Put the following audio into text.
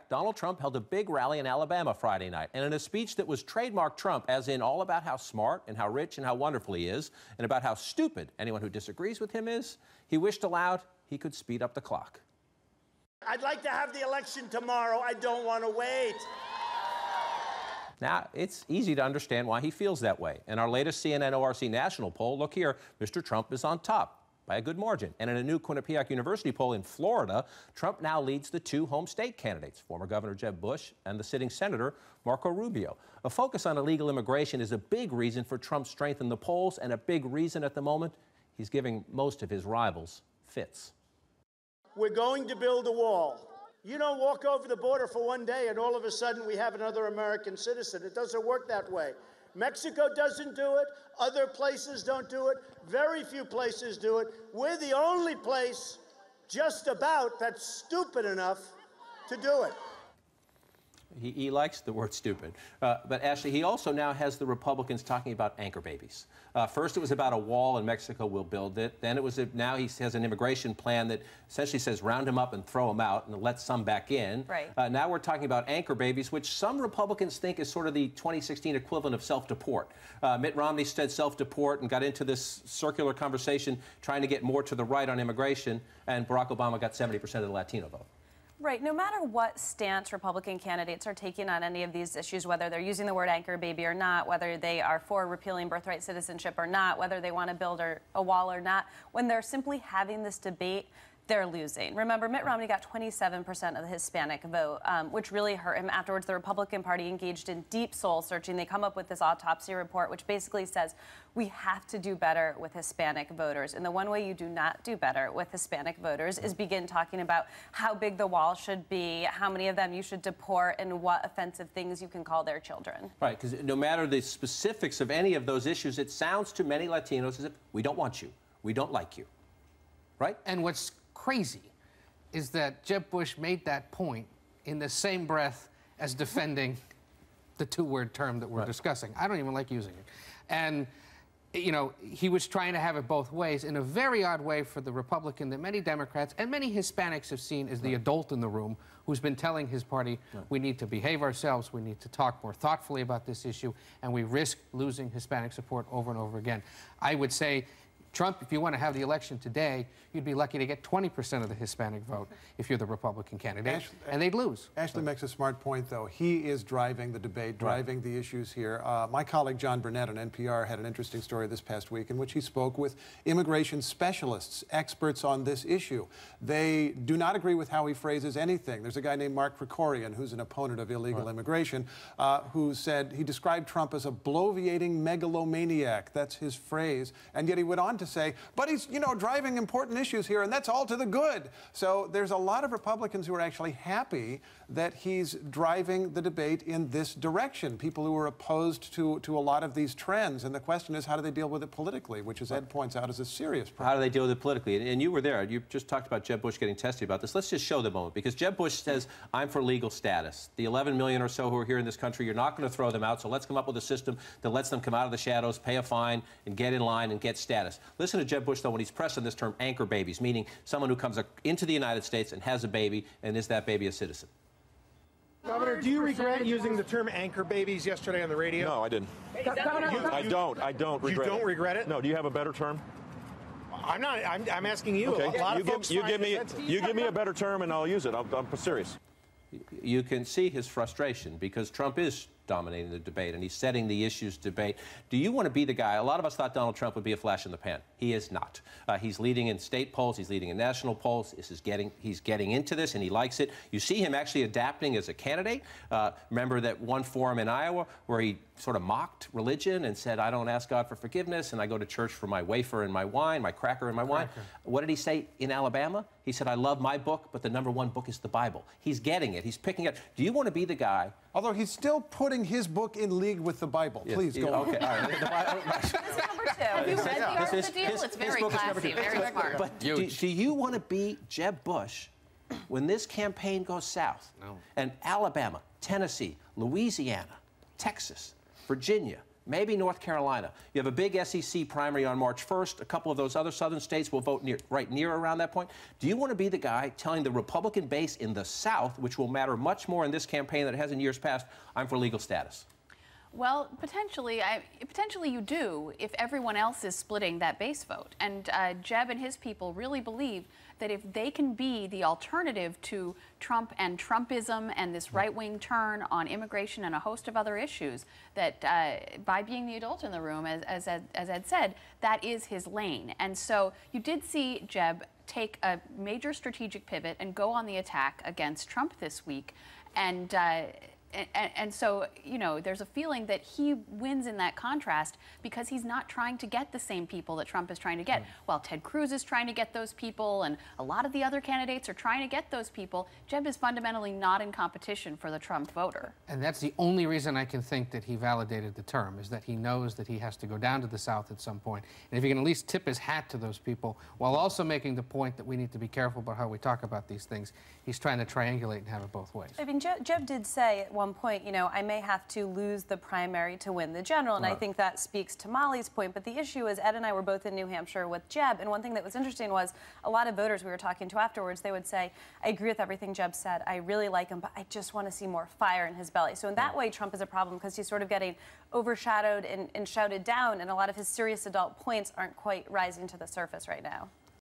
Donald Trump held a big rally in Alabama Friday night, and in a speech that was trademark Trump, as in all about how smart and how rich and how wonderful he is, and about how stupid anyone who disagrees with him is, he wished aloud he could speed up the clock. I'd like to have the election tomorrow. I don't want to wait. Now, it's easy to understand why he feels that way. In our latest CNN ORC national poll, look here, Mr. Trump is on top by a good margin. And in a new Quinnipiac University poll in Florida, Trump now leads the two home state candidates, former Governor Jeb Bush and the sitting Senator Marco Rubio. A focus on illegal immigration is a big reason for Trump's strength in the polls, and a big reason at the moment he's giving most of his rivals fits. We're going to build a wall. You don't walk over the border for one day and all of a sudden we have another American citizen. It doesn't work that way. Mexico doesn't do it. Other places don't do it. Very few places do it. We're the only place just about that's stupid enough to do it. He likes the word stupid. But Ashley, he also now has the Republicans talking about anchor babies. First it was about a wall and Mexico will build it. Then it was now he has an immigration plan that essentially says round them up and throw them out and let some back in. Right. Now we're talking about anchor babies, which some Republicans think is sort of the 2016 equivalent of self-deport. Mitt Romney said self-deport and got into this circular conversation trying to get more to the right on immigration, and Barack Obama got 70% of the Latino vote. Right. No matter what stance Republican candidates are taking on any of these issues, whether they're using the word anchor baby or not, whether they are for repealing birthright citizenship or not, whether they want to build a wall or not, when they're simply having this debate, they're losing. Remember, Mitt Romney got 27% of the Hispanic vote, which really hurt him. Afterwards, the Republican Party engaged in deep soul searching. They come up with this autopsy report, which basically says we have to do better with Hispanic voters. And the one way you do not do better with Hispanic voters is begin talking about how big the wall should be, how many of them you should deport, and what offensive things you can call their children. Right, because no matter the specifics of any of those issues, it sounds to many Latinos as if we don't want you, we don't like you, right? And what's crazy is that Jeb Bush made that point in the same breath as defending the two-word term that we're discussing. I don't even like using it. And, you know, he was trying to have it both ways in a very odd way for the Republican that many Democrats and many Hispanics have seen as the adult in the room who's been telling his party, we need to behave ourselves, we need to talk more thoughtfully about this issue, and we risk losing Hispanic support over and over again. I would say, Trump, if you want to have the election today, you'd be lucky to get 20% of the Hispanic vote if you're the Republican candidate, and they'd lose. Ashley makes a smart point, though. He is driving the debate, driving the issues here. My colleague John Burnett on NPR had an interesting story this past week in which he spoke with immigration specialists, experts on this issue. They do not agree with how he phrases anything. There's a guy named Mark Krikorian, who's an opponent of illegal immigration, who said he described Trump as a bloviating megalomaniac. That's his phrase. And yet he went on to say, but he's, you know, driving important issues here, and that's all to the good. So there's a lot of Republicans who are actually happy that he's driving the debate in this direction, people who are opposed to a lot of these trends. And the question is, how do they deal with it politically, which, as Ed points out, is a serious problem. How do they deal with it politically? And you were there. You just talked about Jeb Bush getting testy about this. Let's just show the moment, because Jeb Bush says, I'm for legal status. The 11 million or so who are here in this country, you're not going to throw them out, so let's come up with a system that lets them come out of the shadows, pay a fine, and get in line and get status. Listen to Jeb Bush, though, when he's pressed on this term anchor babies, meaning someone who comes into the United States and has a baby, and is that baby a citizen? Governor, do you regret using the term anchor babies yesterday on the radio? No, I didn't. I don't regret it. You don't regret it? No, do you have a better term? I'm not. I'm asking you. Okay. A lot of folks you give me a better term and I'll use it. I'm serious. You can see his frustration because Trump is dominating the debate and he's setting the issues debate. Do you want to be the guy? A lot of us thought Donald Trump would be a flash in the pan. He is not. He's leading in state polls. He's leading in national polls. He's getting into this and he likes it. You see him actually adapting as a candidate. Remember that one forum in Iowa where he sort of mocked religion and said, I don't ask God for forgiveness and I go to church for my wafer and my wine, my cracker and my wine. What did he say in Alabama? He said, I love my book, but the #1 book is the Bible. He's getting it. He's picking it. Do you want to be the guy? Although he's still putting his book in league with the Bible. Yes, Please go on. Okay, all right. This is number 2. Have you read the art of the deal? It's very classy, very smart. But do you want to be Jeb Bush when this campaign goes south? No. And Alabama, Tennessee, Louisiana, Texas, Virginia, maybe North Carolina. You have a big SEC primary on March 1st. A couple of those other southern states will vote right near around that point. Do you want to be the guy telling the Republican base in the South, which will matter much more in this campaign than it has in years past, I'm for legal status? Well, potentially you do if everyone else is splitting that base vote. And Jeb and his people really believe that if they can be the alternative to Trump and Trumpism and this right-wing turn on immigration and a host of other issues, that by being the adult in the room, as Ed said, that is his lane. And so you did see Jeb take a major strategic pivot and go on the attack against Trump this week. And so, you know, there's a feeling that he wins in that contrast because he's not trying to get the same people that Trump is trying to get. While Ted Cruz is trying to get those people and a lot of the other candidates are trying to get those people, Jeb is fundamentally not in competition for the Trump voter. And that's the only reason I can think that he validated the term, is that he knows that he has to go down to the South at some point. And if he can at least tip his hat to those people while also making the point that we need to be careful about how we talk about these things, he's trying to triangulate and have it both ways. I mean, Jeb did say at one point, you know, I may have to lose the primary to win the general, and I think that speaks to Molly's point. But the issue is, Ed and I were both in New Hampshire with Jeb, and one thing that was interesting was a lot of voters we were talking to afterwards, they would say, I agree with everything Jeb said, I really like him, but I just want to see more fire in his belly. So in that way, Trump is a problem because he's sort of getting overshadowed and shouted down, and a lot of his serious adult points aren't quite rising to the surface right now.